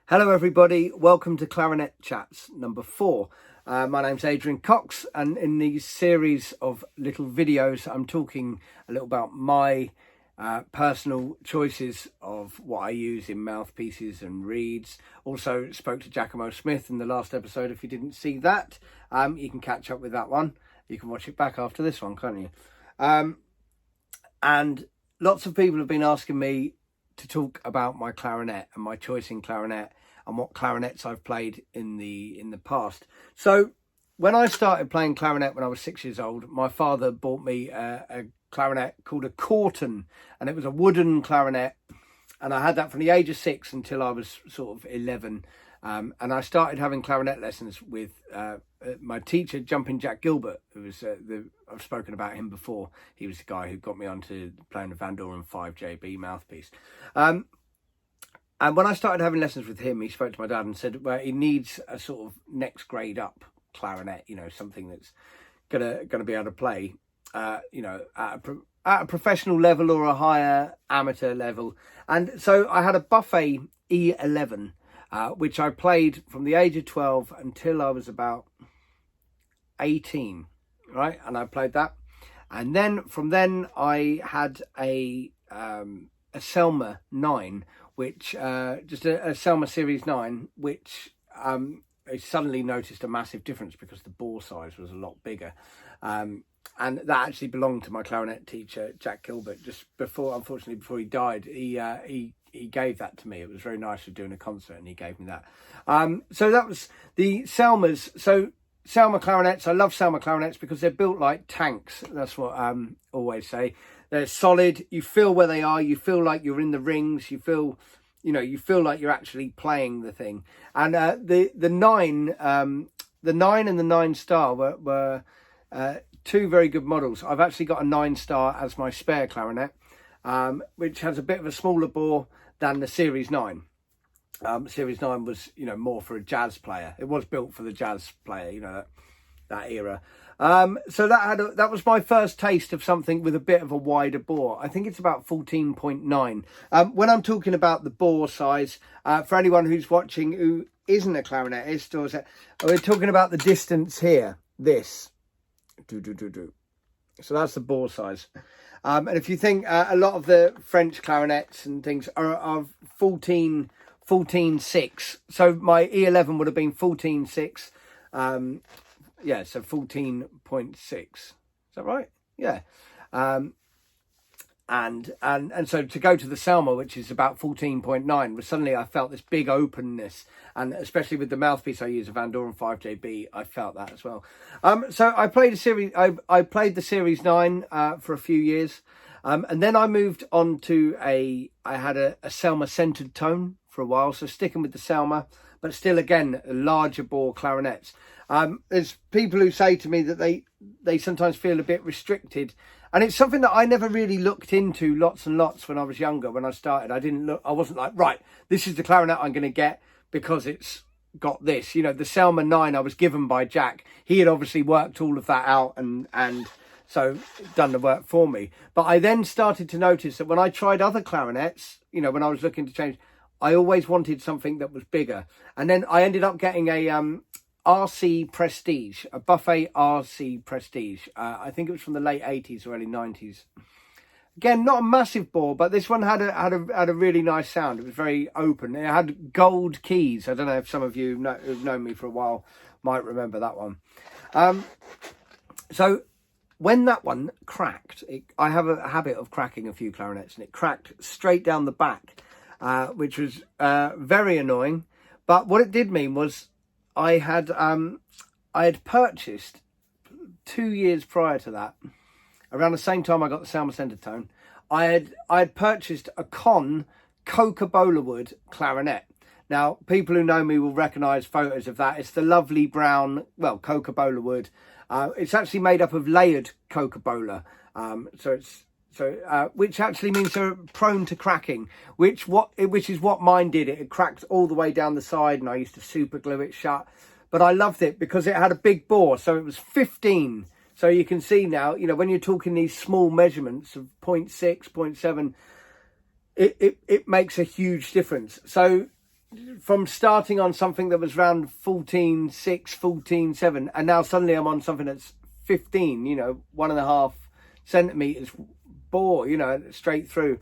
Hello everybody, welcome to Clarinet Chats number 4. My name's Adrian Cox, and in these series of little videos I'm talking a little about my personal choices of what I use in mouthpieces and reeds. Also spoke to Giacomo Smith in the last episode. If you didn't see that, you can catch up with that one. You can watch it back after this one, can't you? And lots of people have been asking me to talk about my clarinet and my choice in clarinet and what clarinets I've played in the past. So when I started playing clarinet when I was 6 years old, my father bought me a clarinet called a Corton, and it was a wooden clarinet, and I had that from the age of 6 until I was sort of 11. And I started having clarinet lessons with my teacher, Jumping Jack Gilbert, who was I've spoken about him before. He was the guy who got me onto playing the Vandoren 5JB mouthpiece. And when I started having lessons with him, he spoke to my dad and said, well, he needs a sort of next grade up clarinet, you know, something that's gonna be able to play, you know, at a professional level or a higher amateur level. And so I had a Buffet E11, which I played from the age of 12 until I was about 18, right? And I played that. And then from then I had a Selma 9, which just a Selma Series 9, which I suddenly noticed a massive difference because the bore size was a lot bigger. And that actually belonged to my clarinet teacher, Jack Gilbert. Just before, unfortunately, before he died, he gave that to me. It was very nice for doing a concert, and he gave me that. So that was the Selmas. So Selma clarinets, I love Selma clarinets because they're built like tanks. That's what I always say. They're solid. You feel where they are. You feel like you're in the rings. You feel, you know, you feel like you're actually playing the thing. And the 9 and the 9 star were two very good models. I've actually got a 9 star as my spare clarinet, which has a bit of a smaller bore than the Series 9. Series 9 was, you know, more for a jazz player. It was built for the jazz player, you know, that era. So that was my first taste of something with a bit of a wider bore. I think it's about 14.9. When I'm talking about the bore size, for anyone who's watching who isn't a clarinetist, we're talking about the distance here, this. So that's the bore size. And if you think a lot of the French clarinets and things are 14.6. So my E11 would have been 14.6. Yeah, so 14.6. Is that right? Yeah. And so to go to the Selma, which is about 14.9, was suddenly I felt this big openness, and especially with the mouthpiece I use, a Vandoren 5JB, I felt that as well. So I played a series. I played the Series 9 for a few years, and then I moved on to I had a Selma centered tone for a while. So sticking with the Selma, but still again larger bore clarinets. There's people who say to me that they sometimes feel a bit restricted, and it's something that I never really looked into lots and lots when I was younger. When I started, I wasn't like, right, this is the clarinet I'm going to get because it's got this. You know, the Selma 9 I was given by Jack. He had obviously worked all of that out and so done the work for me. But I then started to notice that when I tried other clarinets, you know, when I was looking to change, I always wanted something that was bigger. And then I ended up getting a RC Prestige, a Buffet RC Prestige. I think it was from the late 80s or early 90s. Again, not a massive bore, but this one had a really nice sound. It was very open. It had gold keys. I don't know if some of you who've known me for a while might remember that one. So when that one cracked, I have a habit of cracking a few clarinets, and it cracked straight down the back, which was very annoying. But what it did mean was I had purchased 2 years prior to that, around the same time I got the Selma Center Tone, I had purchased a Coca-Cola wood clarinet. Now, people who know me will recognise photos of that. It's the lovely brown, well, Coca-Cola wood. It's actually made up of layered Coca-Cola, which actually means they're prone to cracking, which is what mine did. It cracked all the way down the side, and I used to super glue it shut. But I loved it because it had a big bore, so it was 15. So you can see now, you know, when you're talking these small measurements of 0.6, 0.7, it makes a huge difference. So from starting on something that was around 14.6, 14.7, and now suddenly I'm on something that's 15, 1.5 centimeters bore, straight through.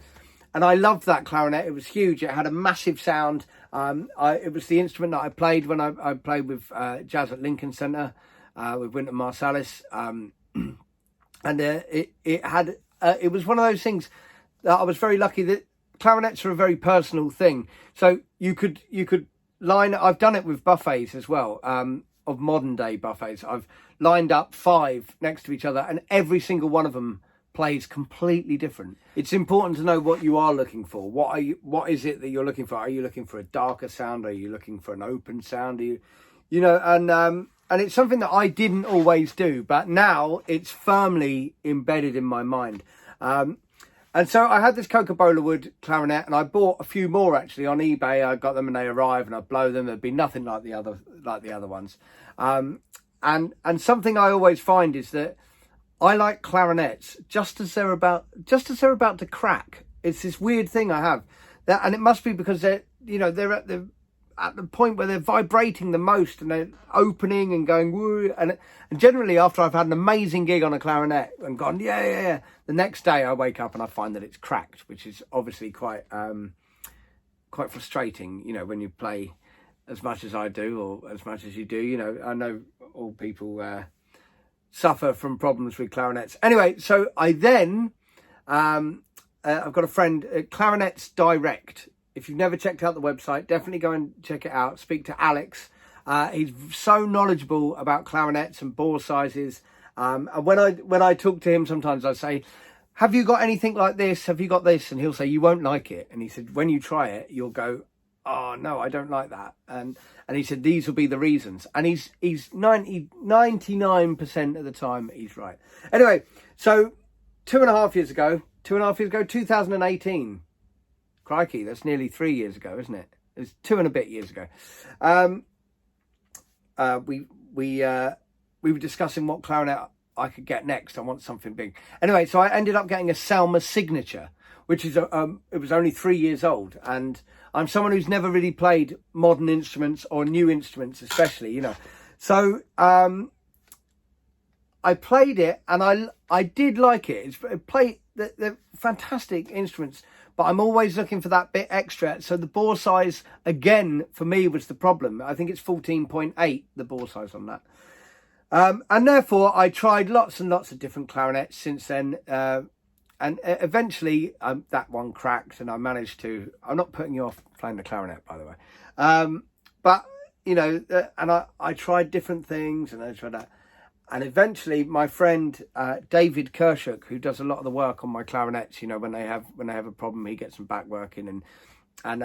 And I loved that clarinet. It was huge. It had a massive sound. It was the instrument that I played when I played with jazz at Lincoln Center with Wynton Marsalis. And it was one of those things that I was very lucky that clarinets are a very personal thing. So you could line. I've done it with buffets as well, of modern day buffets. I've lined up 5 next to each other, and every single one of them plays completely different. It's important to know what you are looking for. What is it that you're looking for? Are you looking for a darker sound? Are you looking for an open sound? And it's something that I didn't always do, but now it's firmly embedded in my mind. And so I had this Coca-Cola wood clarinet, and I bought a few more actually on eBay. I got them and they arrive, and I blow them. There'd be nothing like the other ones. And something I always find is that I like clarinets just as they're about to crack. It's this weird thing I have, and it must be because they're at the point where they're vibrating the most, and they're opening and going woo. And generally, after I've had an amazing gig on a clarinet and gone yeah, the next day I wake up and I find that it's cracked, which is obviously quite frustrating. When you play as much as I do or as much as you do. I know all people suffer from problems with clarinets. Anyway, so I then I've got a friend at Clarinets Direct. If you've never checked out the website, definitely go and check it out. Speak to Alex. He's so knowledgeable about clarinets and bore sizes. And when I talk to him, sometimes I say, "Have you got anything like this? Have you got this?" And he'll say, "You won't like it." And he said, "When you try it, you'll go, oh no, I don't like that." And he said, "These will be the reasons." And he's 99% of the time he's right. Anyway, so 2.5 years ago, 2018. Crikey, that's nearly 3 years ago, isn't it? It's 2 and a bit years ago. We were discussing what clarinet I could get next. I want something big. Anyway, so I ended up getting a Selmer Signature, which is it was only 3 years old, and I'm someone who's never really played modern instruments or new instruments, especially. So I played it, and I did like it. They're fantastic instruments, but I'm always looking for that bit extra. So the bore size, again, for me, was the problem. I think it's 14.8, the bore size on that. And therefore, I tried lots and lots of different clarinets since then. And eventually, that one cracked, and I managed to... I'm not putting you off playing the clarinet, by the way. But, and I tried different things, and I tried that. And eventually, my friend David Kershuk, who does a lot of the work on my clarinets, when they have a problem, he gets them back working, and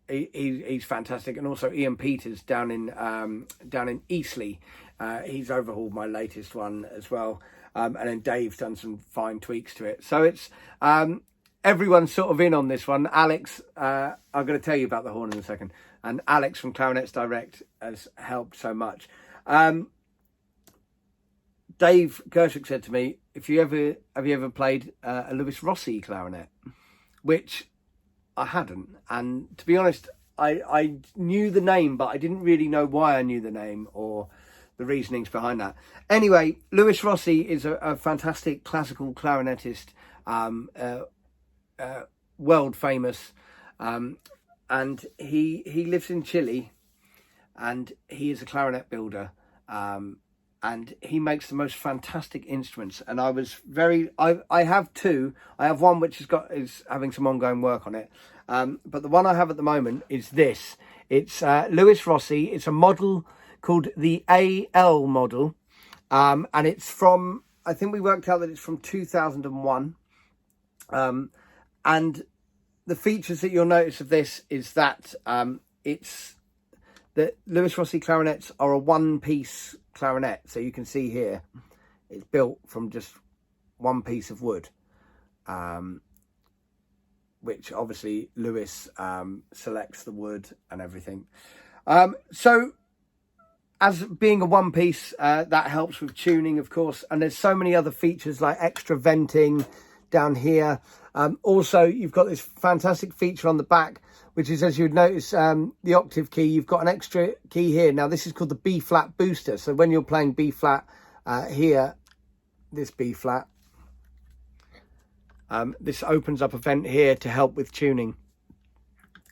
he's fantastic. And also Ian Peters down in Eastleigh, he's overhauled my latest one as well. And then Dave's done some fine tweaks to it. So it's everyone's sort of in on this one. Alex, I'm going to tell you about the horn in a second. And Alex from Clarinets Direct has helped so much. Dave Kershuk said to me, have you ever played a Luis Rossi clarinet? Which I hadn't. And to be honest, I knew the name, but I didn't really know why I knew the name or the reasonings behind that. Anyway, Luis Rossi is a fantastic classical clarinetist, world famous, and he lives in Chile, and he is a clarinet builder, and he makes the most fantastic instruments. And I have 2. I have one which is having some ongoing work on it, but the one I have at the moment is this. It's Luis Rossi. It's a model called the AL model, and it's from, I think we worked out that it's from 2001, and the features that you'll notice of this is that it's the Luis Rossi clarinets are a one-piece clarinet. So you can see here it's built from just one piece of wood, which obviously Luis selects the wood and everything. So as being a one piece, that helps with tuning, of course, and there's so many other features like extra venting down here. Also, you've got this fantastic feature on the back, which is, as you would notice, the octave key. You've got an extra key here. Now, this is called the B flat booster. So when you're playing B flat here, this B flat, this opens up a vent here to help with tuning.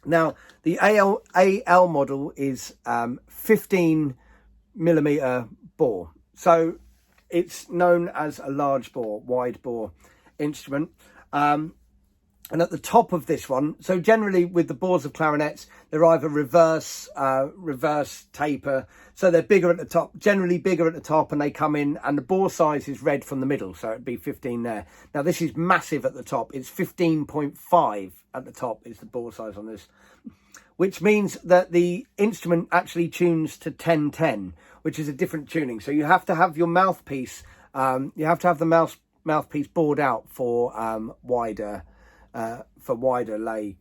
Now, the AL model is 15 millimeter bore. So it's known as a large bore, wide bore instrument. And at the top of this one, so generally with the bores of clarinets, they're either reverse taper. So they're bigger at the top, generally bigger at the top, and they come in, and the bore size is red from the middle. So it'd be 15 there. Now this is massive at the top. It's 15.5 at the top is the bore size on this, which means that the instrument actually tunes to 10-10, which is a different tuning. So you have to have your mouthpiece, you have to have the mouthpiece bored out for wider lay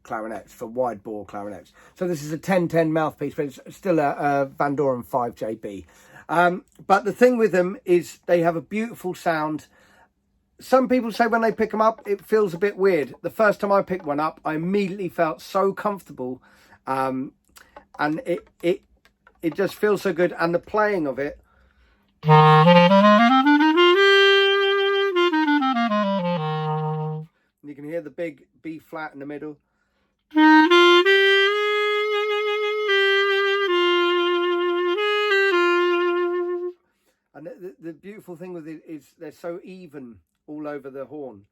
clarinets, for wide bore clarinets. So this is a 10-10 mouthpiece, but it's still a Vandoren 5JB. But the thing with them is they have a beautiful sound. Some people say when they pick them up, it feels a bit weird. The first time I picked one up, I immediately felt so comfortable, and it just feels so good. And the playing of it, you can hear the big B flat in the middle. And the beautiful thing with it is they're so even all over the horn.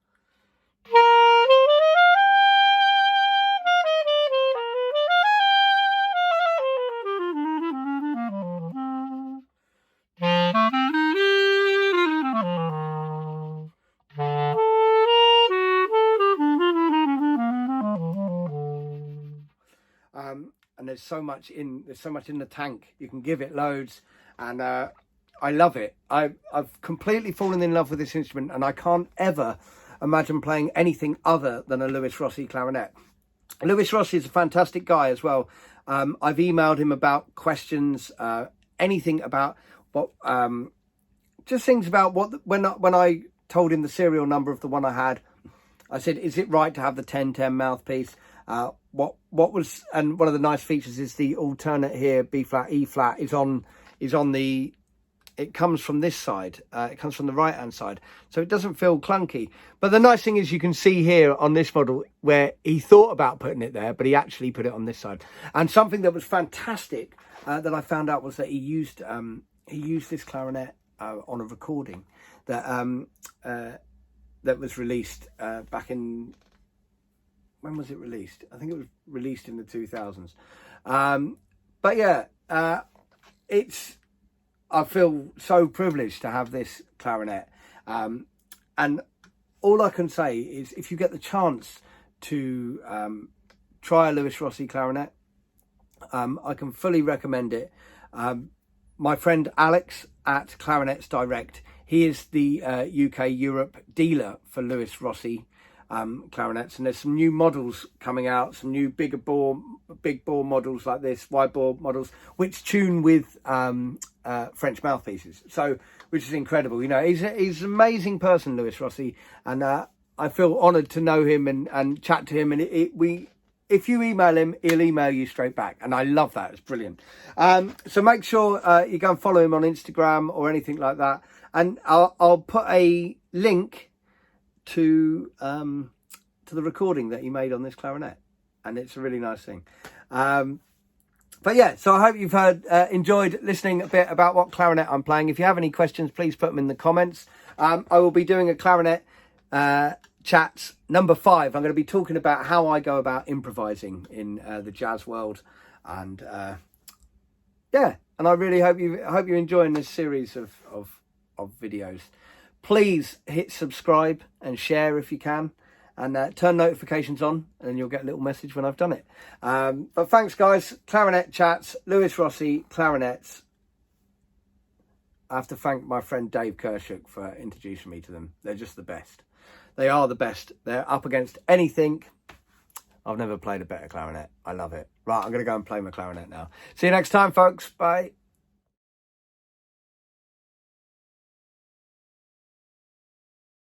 And there's so much in the tank. You can give it loads, and I love it. I've completely fallen in love with this instrument, and I can't ever imagine playing anything other than a Luis Rossi clarinet. Luis Rossi is a fantastic guy as well. I've emailed him about questions, anything about what, just things about what, when I told him the serial number of the one I had, I said, is it right to have the 10-10 mouthpiece? What was, and one of the nice features is the alternate here, B flat, E flat, is on the, it comes from this side, it comes from the right hand side, so it doesn't feel clunky. But the nice thing is you can see here on this model where he thought about putting it there, but he actually put it on this side. And something that was fantastic that I found out was that he used this clarinet on a recording that that was released back in, when was it released? I think it was released in the 2000s. But yeah, I feel so privileged to have this clarinet. And all I can say is if you get the chance to try a Luis Rossi clarinet, I can fully recommend it. My friend Alex at Clarinets Direct, he is the UK Europe dealer for Luis Rossi clarinets, and there's some new models coming out, some new big bore models like this, wide bore models, which tune with French mouthpieces, so which is incredible. You know, he's an amazing person, Luis Rossi, and I feel honoured to know him and chat to him. And if you email him, he'll email you straight back, and I love that. It's brilliant. So make sure you go and follow him on Instagram or anything like that, and I'll put a link to the recording that he made on this clarinet, and it's a really nice thing. But yeah, so I hope you've enjoyed listening a bit about what clarinet I'm playing. If you have any questions, please put them in the comments. I will be doing a clarinet chats number 5. I'm going to be talking about how I go about improvising in the jazz world, and yeah, and I really hope you're enjoying this series of videos. Please hit subscribe and share if you can, and turn notifications on, and you'll get a little message when I've done it. But thanks, guys. Clarinet chats, Luis Rossi clarinets. I have to thank my friend Dave Kershuk for introducing me to them. They're just the best. They are the best. They're up against anything. I've never played a better clarinet. I love it. Right, I'm going to go and play my clarinet now. See you next time, folks. Bye.